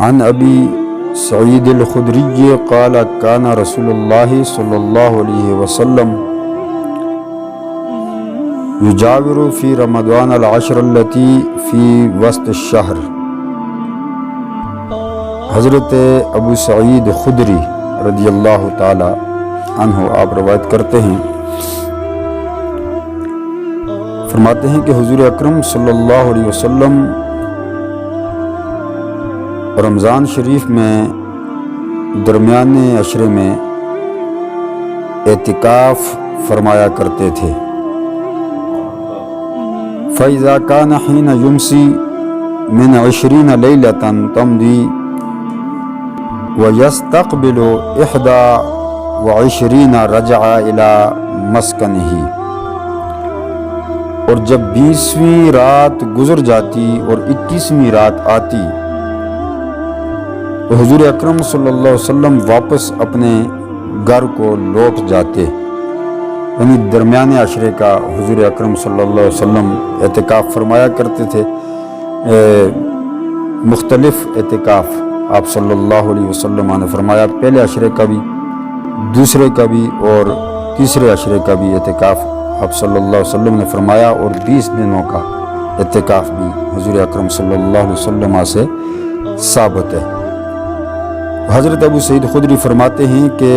عن ابی سعید الخدری قال کان رسول اللہ صلی اللہ علیہ وسلم یجاور فی رمضان العشر التی فی وسط الشہر۔ حضرت ابو سعید خدری رضی اللہ تعالی عنہ آپ روایت کرتے ہیں، فرماتے ہیں کہ حضور اکرم صلی اللہ علیہ وسلم رمضان شریف میں درمیانے عشرے میں اعتکاف فرمایا کرتے تھے۔ فَإِذَا كَانَ حِينَ يُمْسِي مِنْ 20 لَيْلَةً تَمْضِي وَيَسْتَقْبِلُ 21 رَجَعَ إِلَى مَسْكَنِهِ۔ اور جب 20ویں رات گزر جاتی اور 21ویں رات آتی تو حضور اکرم صلی اللہ علیہ وسلم واپس اپنے گھر کو لوٹ جاتے، یعنی درمیانے عشرے کا حضور اکرم صلی اللہ علیہ وسلم اعتکاف فرمایا کرتے تھے۔ مختلف اعتکاف آپ صلی اللہ علیہ وسلم نے فرمایا، پہلے عشرے کا بھی، دوسرے کا بھی اور تیسرے عشرے کا بھی اعتکاف آپ صلی اللہ علیہ وسلم نے فرمایا، اور 20 دنوں کا اعتکاف بھی حضور اکرم صلی اللہ علیہ وسلم سے ثابت ہے۔ حضرت ابو سعید خدری فرماتے ہیں کہ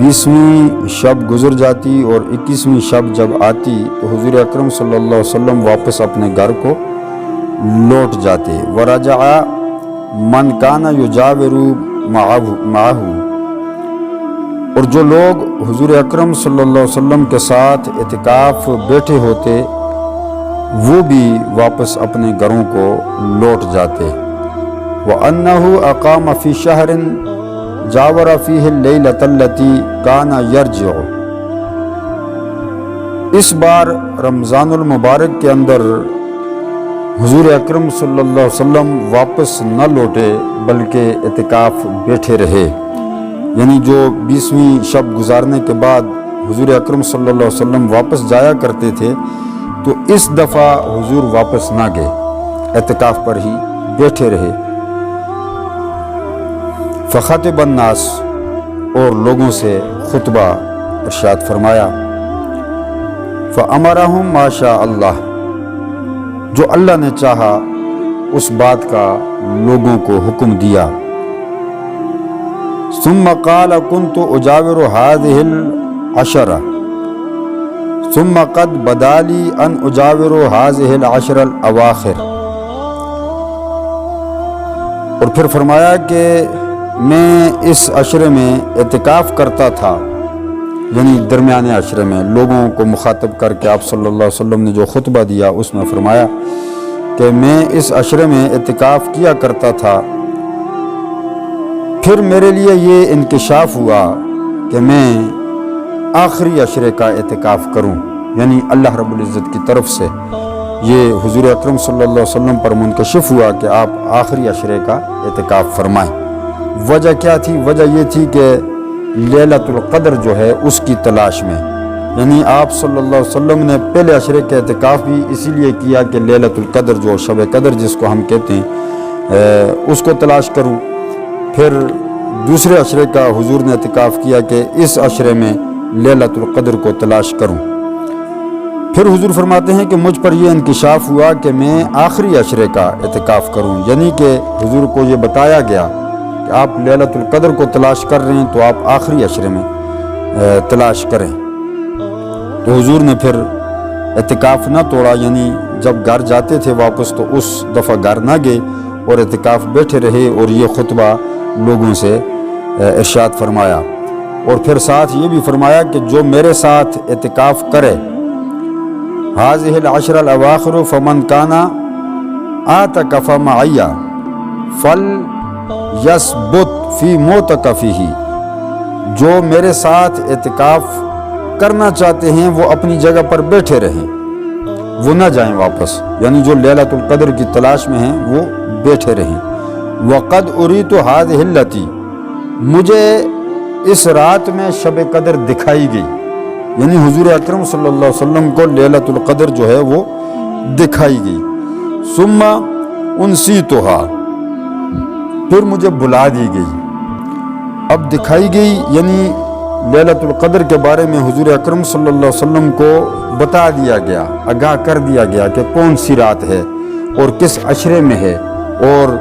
20ویں شب گزر جاتی اور 21ویں شب جب آتی تو حضور اکرم صلی اللہ علیہ وسلم واپس اپنے گھر کو لوٹ جاتے۔ وَرَجَعَ مَنْ كَانَ يُجَاوِرُ مَعَهُ، اور جو لوگ حضور اکرم صلی اللہ علیہ وسلم کے ساتھ اعتکاف بیٹھے ہوتے وہ بھی واپس اپنے گھروں کو لوٹ جاتے۔ وَأَنَّهُ أَقَامَ فِي شَهْرٍ جَاوَرَ فِيهِ اللَّيْلَةَ الَّتِي كَانَ يَرْجِعُ۔ اس بار رمضان المبارک کے اندر حضور اکرم صلی اللہ علیہ وسلم واپس نہ لوٹے بلکہ اعتکاف بیٹھے رہے، یعنی جو 20ویں شب گزارنے کے بعد حضور اکرم صلی اللہ علیہ وسلم واپس جایا کرتے تھے تو اس دفعہ حضور واپس نہ گئے، اعتکاف پر ہی بیٹھے رہے۔ فخطب الناس، اور لوگوں سے خطبہ ارشاد فرمایا۔ فأمرهم ما شاء اللہ، جو اللہ نے چاہا اس بات کا لوگوں کو حکم دیا۔ ثم قال كنت اجاور هذه العشرة ثم قد بدا لي ان اجاور هذه العشر الاواخر، اور پھر فرمایا کہ میں اس عشرے میں اعتکاف کرتا تھا، یعنی درمیانے عشرے میں لوگوں کو مخاطب کر کے آپ صلی اللہ علیہ وسلم نے جو خطبہ دیا اس میں فرمایا کہ میں اس عشرے میں اعتکاف کیا کرتا تھا، پھر میرے لیے یہ انکشاف ہوا کہ میں آخری عشرے کا اعتکاف کروں، یعنی اللہ رب العزت کی طرف سے یہ حضور اکرم صلی اللہ علیہ وسلم پر منکشف ہوا کہ آپ آخری عشرے کا اعتکاف فرمائیں۔ وجہ کیا تھی؟ وجہ یہ تھی کہ لیلۃ القدر جو ہے اس کی تلاش میں، یعنی آپ صلی اللہ علیہ وسلم نے پہلے عشرے کا اعتکاف بھی اسی لیے کیا کہ لیلۃ القدر جو شب قدر جس کو ہم کہتے ہیں اس کو تلاش کروں، پھر دوسرے عشرے کا حضور نے اعتکاف کیا کہ اس عشرے میں لیلۃ القدر کو تلاش کروں۔ پھر حضور فرماتے ہیں کہ مجھ پر یہ انکشاف ہوا کہ میں آخری عشرے کا اعتکاف کروں، یعنی کہ حضور کو یہ بتایا گیا کہ آپ لیلۃ القدر کو تلاش کر رہے ہیں تو آپ آخری عشرے میں تلاش کریں۔ تو حضور نے پھر اعتکاف نہ توڑا، یعنی جب گھر جاتے تھے واپس تو اس دفعہ گھر نہ گئے اور اعتکاف بیٹھے رہے، اور یہ خطبہ لوگوں سے ارشاد فرمایا، اور پھر ساتھ یہ بھی فرمایا کہ جو میرے ساتھ اعتکاف کرے هذه العشر الاواخر فمن كان اعتكف معي فليثبت في معتكفه، جو میرے ساتھ اعتکاف کرنا چاہتے ہیں وہ اپنی جگہ پر بیٹھے رہیں، وہ نہ جائیں واپس، یعنی جو لیلۃ القدر کی تلاش میں ہیں وہ بیٹھے رہیں۔ وقد اریت هذه التي، مجھے اس رات میں شب قدر دکھائی گئی، یعنی حضور اکرم صلی اللہ علیہ وسلم کو لیلۃ القدر جو ہے وہ دکھائی گئی۔ ثم انسیتها، پھر مجھے بلا دی گئی، اب دکھائی گئی، یعنی لیلۃ القدر کے بارے میں حضور اکرم صلی اللہ علیہ وسلم کو بتا دیا گیا، آگاہ کر دیا گیا کہ کون سی رات ہے اور کس عشرے میں ہے، اور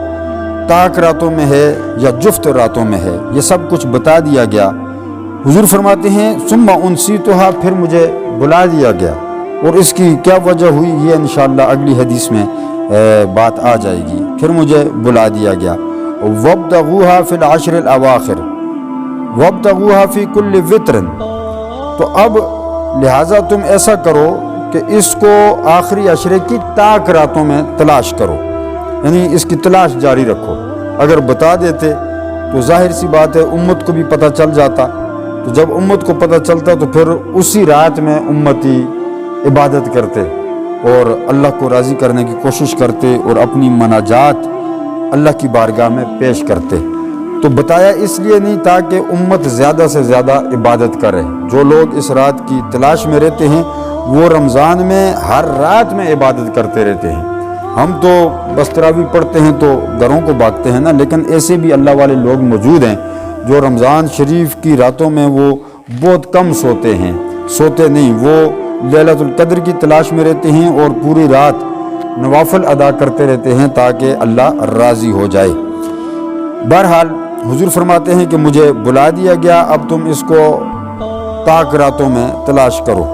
طاق راتوں میں ہے یا جفت راتوں میں ہے، یہ سب کچھ بتا دیا گیا۔ حضور فرماتے ہیں ثم انسیتھا، پھر مجھے بلا دیا گیا، اور اس کی کیا وجہ ہوئی یہ انشاءاللہ اگلی حدیث میں بات آ جائے گی۔ پھر مجھے بلا دیا گیا، وابتغوها فی العشر الاواخر وابتغوها فی کل وتر، تو اب لہٰذا تم ایسا کرو کہ اس کو آخری عشرے کی طاق راتوں میں تلاش کرو، یعنی اس کی تلاش جاری رکھو۔ اگر بتا دیتے تو ظاہر سی بات ہے امت کو بھی پتہ چل جاتا، تو جب امت کو پتہ چلتا تو پھر اسی رات میں امتی عبادت کرتے اور اللہ کو راضی کرنے کی کوشش کرتے اور اپنی مناجات اللہ کی بارگاہ میں پیش کرتے۔ تو بتایا اس لیے نہیں تاکہ امت زیادہ سے زیادہ عبادت کرے۔ جو لوگ اس رات کی تلاش میں رہتے ہیں وہ رمضان میں ہر رات میں عبادت کرتے رہتے ہیں۔ ہم تو بس تراویح پڑھتے ہیں تو گھروں کو بھاگتے ہیں نا، لیکن ایسے بھی اللہ والے لوگ موجود ہیں جو رمضان شریف کی راتوں میں وہ بہت کم سوتے ہیں، سوتے نہیں، وہ لیلۃ القدر کی تلاش میں رہتے ہیں اور پوری رات نوافل ادا کرتے رہتے ہیں تاکہ اللہ راضی ہو جائے۔ بہرحال حضور فرماتے ہیں کہ مجھے بلا دیا گیا، اب تم اس کو طاق راتوں میں تلاش کرو۔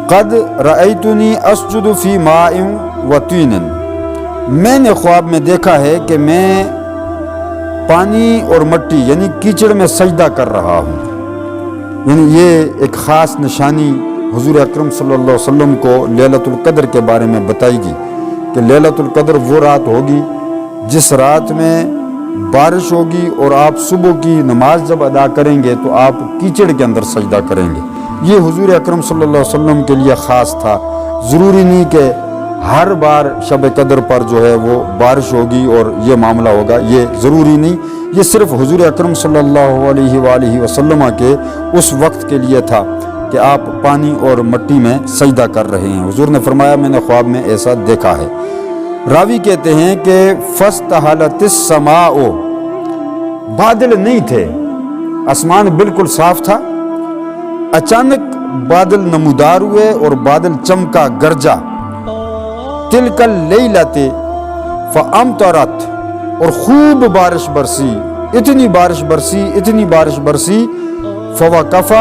قد رأیتنی اسجد فی ماء و طین، میں نے خواب میں دیکھا ہے کہ میں پانی اور مٹی یعنی کیچڑ میں سجدہ کر رہا ہوں۔ یعنی یہ ایک خاص نشانی حضور اکرم صلی اللہ علیہ وسلم کو لیلۃ القدر کے بارے میں بتائی گی کہ لیلۃ القدر وہ رات ہوگی جس رات میں بارش ہوگی اور آپ صبح کی نماز جب ادا کریں گے تو آپ کیچڑ کے اندر سجدہ کریں گے۔ یہ حضور اکرم صلی اللہ علیہ وسلم کے لیے خاص تھا، ضروری نہیں کہ ہر بار شب قدر پر جو ہے وہ بارش ہوگی اور یہ معاملہ ہوگا، یہ ضروری نہیں، یہ صرف حضور اکرم صلی اللہ علیہ وآلہ وسلم کے اس وقت کے لیے تھا کہ آپ پانی اور مٹی میں سجدہ کر رہے ہیں۔ حضور نے فرمایا میں نے خواب میں ایسا دیکھا ہے۔ راوی کہتے ہیں کہ فاستحلت السماء، بادل نہیں تھے، آسمان بالکل صاف تھا، اچانک بادل نمودار ہوئے اور بادل چمکا گرجا۔ تلک اللیلۃ فامطرت، اور خوب بارش برسی، اتنی بارش برسی فوقف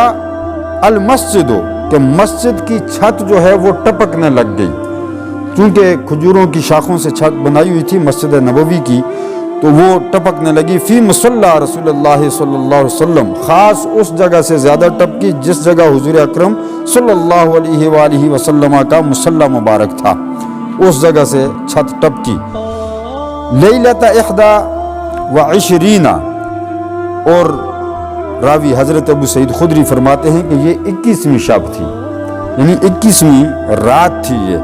المسجد، کہ مسجد کی چھت جو ہے وہ ٹپکنے لگ گئی، چونکہ کھجوروں کی شاخوں سے چھت بنائی ہوئی تھی مسجد نبوی کی، تو وہ ٹپکنے لگی۔ فی مصلی رسول اللہ صلی اللہ علیہ وسلم، خاص اس جگہ سے زیادہ ٹپکی جس جگہ حضور اکرم صلی اللہ علیہ وآلہ وسلم کا مصلی مبارک تھا، اس جگہ سے چھت ٹپکی۔ لیلۃ 21، اور راوی حضرت ابو سعید خدری فرماتے ہیں کہ یہ 21ویں شب تھی، یعنی 21ویں رات تھی یہ،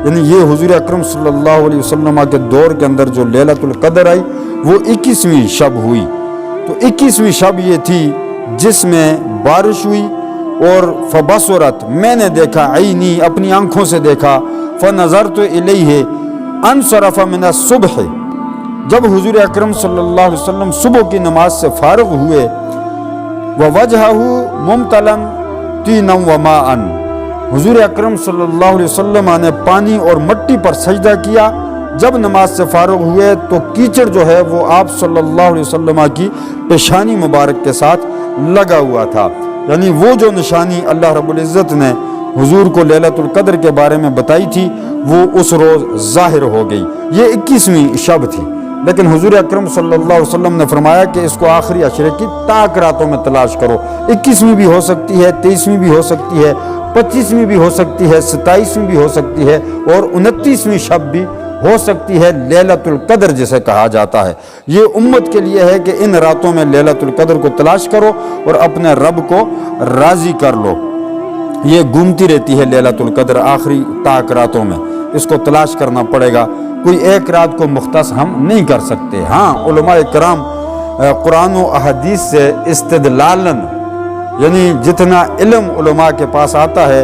یعنی یہ حضور اکرم صلی اللہ علیہ وسلم کے دور کے اندر جو لیلۃ القدر آئی وہ 21ویں شب ہوئی۔ تو 21ویں شب یہ تھی جس میں بارش ہوئی، اور فبصرت، میں نے دیکھا، عینی، اپنی آنکھوں سے دیکھا، فنظرت الیہ انصرف من الصبح، جب حضور اکرم صلی اللہ علیہ وسلم صبح کی نماز سے فارغ ہوئے، ووجہہ ممتلا طینا وماء، حضور اکرم صلی اللہ علیہ وسلم نے پانی اور مٹی پر سجدہ کیا۔ جب نماز سے فارغ ہوئے تو کیچڑ جو ہے وہ آپ صلی اللہ علیہ وسلم کی پیشانی مبارک کے ساتھ لگا ہوا تھا، یعنی وہ جو نشانی اللہ رب العزت نے حضور کو لیلۃ القدر کے بارے میں بتائی تھی وہ اس روز ظاہر ہو گئی۔ یہ 21ویں شب تھی، لیکن حضور اکرم صلی اللہ علیہ وسلم نے فرمایا کہ اس کو آخری عشرے کی طاق راتوں میں تلاش کرو۔ 21ویں بھی ہو سکتی ہے، 23ویں بھی ہو سکتی ہے، 25ویں بھی ہو سکتی ہے، 27ویں بھی ہو سکتی ہے، اور 29ویں شب بھی ہو سکتی ہے، لیلۃ القدر جسے کہا جاتا ہے۔ یہ امت کے لیے ہے کہ ان راتوں میں لیلۃ القدر کو تلاش کرو اور اپنے رب کو راضی کر لو۔ یہ گھومتی رہتی ہے لیلۃ القدر آخری طاق راتوں میں، اس کو تلاش کرنا پڑے گا، کوئی ایک رات کو مختص ہم نہیں کر سکتے۔ ہاں علماء کرام قرآن و احادیث سے استدلالن، یعنی جتنا علم علماء کے پاس آتا ہے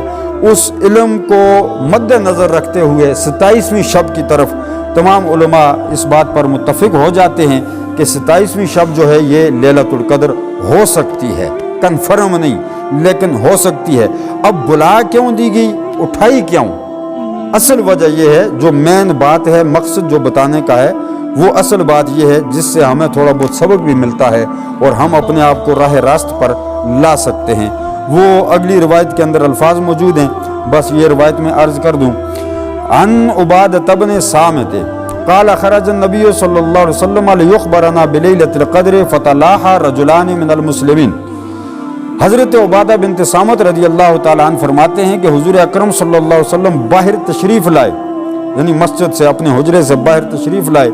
اس علم کو مد نظر رکھتے ہوئے 27ویں شب کی طرف تمام علماء اس بات پر متفق ہو جاتے ہیں کہ 27ویں شب جو ہے یہ لیلۃ القدر ہو سکتی ہے، کنفرم نہیں لیکن ہو سکتی ہے۔ اب بلا کیوں دی گئی، اٹھائی کیوں؟ اصل وجہ یہ ہے، جو مین بات ہے، مقصد جو بتانے کا ہے، وہ اصل بات یہ ہے جس سے ہمیں تھوڑا بہت سبق بھی ملتا ہے اور ہم اپنے آپ کو راہ راست پر لا سکتے ہیں۔ وہ اگلی روایت کے اندر الفاظ موجود ہیں، بس یہ روایت میں عرض کر دوں۔ عن عبادۃ بن صامت قال خرج النبی صلی اللہ علیہ وسلم لیخبرنا بلیلۃ القدر فتلاحى رجلان من المسلمین۔ حضرت عبادہ بنت صامت رضی اللہ تعالیٰ عنہ فرماتے ہیں کہ حضور اکرم صلی اللہ علیہ وسلم باہر تشریف لائے، یعنی مسجد سے، اپنے حجرے سے باہر تشریف لائے،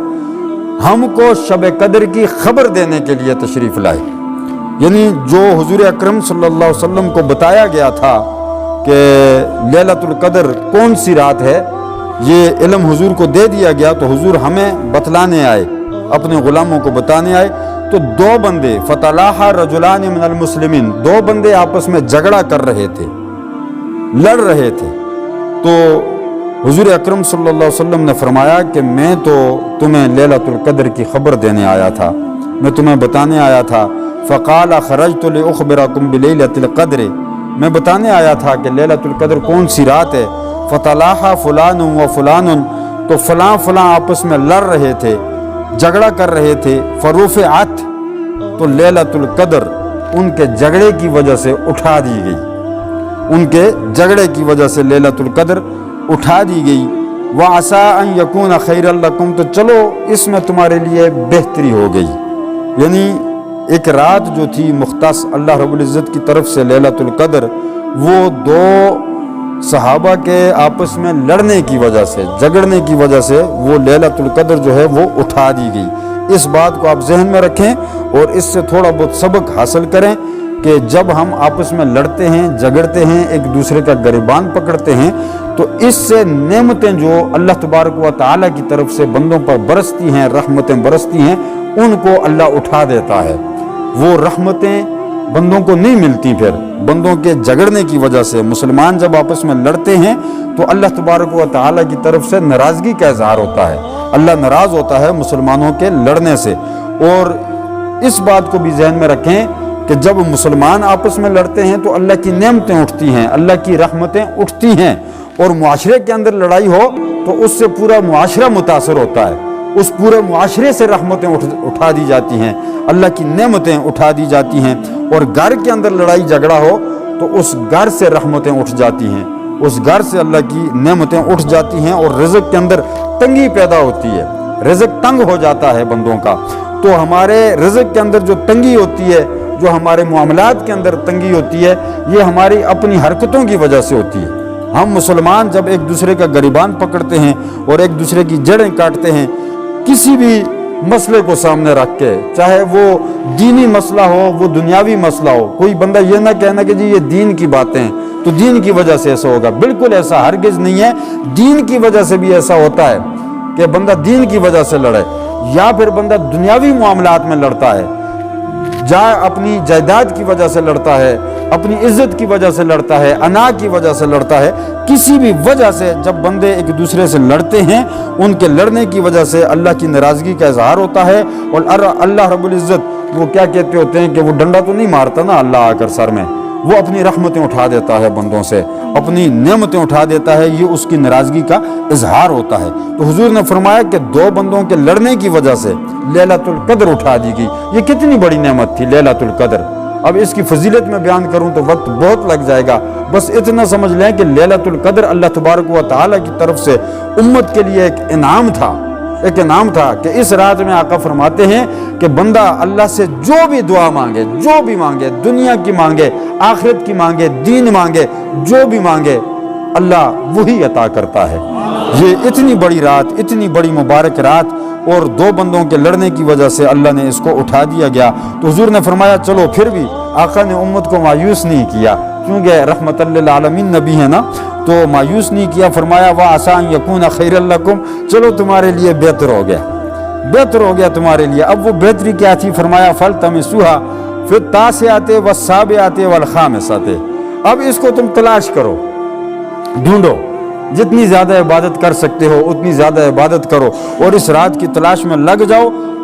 ہم کو شب قدر کی خبر دینے کے لیے تشریف لائے۔ یعنی جو حضور اکرم صلی اللہ علیہ وسلم کو بتایا گیا تھا کہ لیلۃ القدر کون سی رات ہے، یہ علم حضور کو دے دیا گیا، تو حضور ہمیں بتلانے آئے، اپنے غلاموں کو بتانے آئے۔ تو دو بندے فتلاحى رجلان من المسلمین، دو بندے آپس میں جھگڑا کر رہے تھے، لڑ رہے تھے۔ تو حضور اکرم صلی اللہ علیہ وسلم نے فرمایا کہ میں تو تمہیں لیلۃ القدر کی خبر دینے آیا تھا، میں تمہیں بتانے آیا تھا۔ فقال خرجت لاخبرکم بلیلۃ القدر، میں بتانے آیا تھا کہ لیلۃ القدر کون سی رات ہے۔ فتلاحى فلان و فلان، تو فلاں فلاں آپس میں لڑ رہے تھے، جھگڑا کر رہے تھے۔ فرفعت، تو لیلۃ القدر ان کے جھگڑے کی وجہ سے اٹھا دی گئی، ان کے جھگڑے کی وجہ سے لیلۃ القدر اٹھا دی گئی۔ وعسى ان يكون خيرا لكم، تو چلو اس میں تمہارے لیے بہتری ہو گئی۔ یعنی ایک رات جو تھی مختص اللہ رب العزت کی طرف سے لیلۃ القدر، وہ دو صحابہ کے آپس میں لڑنے کی وجہ سے، جھگڑنے کی وجہ سے وہ لیلۃ القدر جو ہے وہ اٹھا دی گئی۔ اس بات کو آپ ذہن میں رکھیں اور اس سے تھوڑا بہت سبق حاصل کریں کہ جب ہم آپس میں لڑتے ہیں، جھگڑتے ہیں، ایک دوسرے کا گریبان پکڑتے ہیں، تو اس سے نعمتیں جو اللہ تبارک و تعالیٰ کی طرف سے بندوں پر برستی ہیں، رحمتیں برستی ہیں، ان کو اللہ اٹھا دیتا ہے۔ وہ رحمتیں بندوں کو نہیں ملتی، پھر بندوں کے جھگڑنے کی وجہ سے مسلمان جب آپس میں لڑتے ہیں تو اللہ تبارک و تعالیٰ کی طرف سے ناراضگی کا اظہار ہوتا ہے، اللہ ناراض ہوتا ہے مسلمانوں کے لڑنے سے۔ اور اس بات کو بھی ذہن میں رکھیں کہ جب مسلمان آپس میں لڑتے ہیں تو اللہ کی نعمتیں اٹھتی ہیں، اللہ کی رحمتیں اٹھتی ہیں، اور معاشرے کے اندر لڑائی ہو تو اس سے پورا معاشرہ متاثر ہوتا ہے، اس پورے معاشرے سے رحمتیں اٹھا دی جاتی ہیں، اللہ کی نعمتیں اٹھا دی جاتی ہیں۔ اور گھر کے اندر لڑائی جھگڑا ہو تو اس گھر سے رحمتیں اٹھ جاتی ہیں، اس گھر سے اللہ کی نعمتیں اٹھ جاتی ہیں، اور رزق کے اندر تنگی پیدا ہوتی ہے، رزق تنگ ہو جاتا ہے بندوں کا۔ تو ہمارے رزق کے اندر جو تنگی ہوتی ہے، جو ہمارے معاملات کے اندر تنگی ہوتی ہے، یہ ہماری اپنی حرکتوں کی وجہ سے ہوتی ہے۔ ہم مسلمان جب ایک دوسرے کا گریبان پکڑتے ہیں اور ایک دوسرے کی جڑیں کاٹتے ہیں، کسی بھی مسئلے کو سامنے رکھ کے، چاہے وہ دینی مسئلہ ہو، وہ دنیاوی مسئلہ ہو، کوئی بندہ یہ نہ کہنا کہ جی یہ دین کی باتیں ہیں تو دین کی وجہ سے ایسا ہوگا، بالکل ایسا ہرگز نہیں ہے۔ دین کی وجہ سے بھی ایسا ہوتا ہے کہ بندہ دین کی وجہ سے لڑے، یا پھر بندہ دنیاوی معاملات میں لڑتا ہے، جائے اپنی جائیداد کی وجہ سے لڑتا ہے، اپنی عزت کی وجہ سے لڑتا ہے، انا کی وجہ سے لڑتا ہے، کسی بھی وجہ سے جب بندے ایک دوسرے سے لڑتے ہیں، ان کے لڑنے کی وجہ سے اللہ کی ناراضگی کا اظہار ہوتا ہے۔ اور اللہ رب العزت وہ کیا کہتے ہوتے ہیں کہ وہ ڈنڈا تو نہیں مارتا نا اللہ آ کر سر میں، وہ اپنی رحمتیں اٹھا دیتا ہے بندوں سے، اپنی نعمتیں اٹھا دیتا ہے، یہ اس کی ناراضگی کا اظہار ہوتا ہے۔ تو حضور نے فرمایا کہ دو بندوں کے لڑنے کی وجہ سے لیلۃ القدر اٹھا دی گئی۔ یہ کتنی بڑی نعمت تھی لیلۃ القدر، اب اس کی فضیلت میں بیان کروں تو وقت بہت لگ جائے گا، بس اتنا سمجھ لیں کہ لیلۃ القدر اللہ تبارک و تعالیٰ کی طرف سے امت کے لیے ایک انعام تھا، ایک انعام تھا کہ اس رات میں آقا فرماتے ہیں کہ بندہ اللہ سے جو بھی دعا مانگے، جو بھی مانگے، دنیا کی مانگے، آخرت کی مانگے، دین مانگے، جو بھی مانگے، اللہ وہی عطا کرتا ہے۔ یہ اتنی بڑی رات، اتنی بڑی مبارک رات، اور دو بندوں کے لڑنے کی وجہ سے اللہ نے اس کو اٹھا دیا گیا۔ تو حضور نے فرمایا چلو، پھر بھی آقا نے امت کو مایوس نہیں کیا، کیونکہ رحمت للعالمین نبی ہے نا، تو مایوس نہیں کیا۔ فرمایا وَعَسَىٰ أَن يَكُونَ خَيْرًا لَكُمْ، چلو تمہارے لیے بہتر ہو گیا، بہتر ہو گیا تمہارے لیے۔ اب وہ بہتری کیا تھی؟ فرمایا فَالْتَمِسُوهَا فِي التَّاسِعَةِ وَالسَّابِعَةِ وَالْخَامِسَةِ، اب اس کو تم تلاش کرو، ڈھونڈو، جتنی زیادہ عبادت کر سکتے ہو اتنی زیادہ عبادت کرو، اور اس رات کی تلاش میں لگ جاؤ،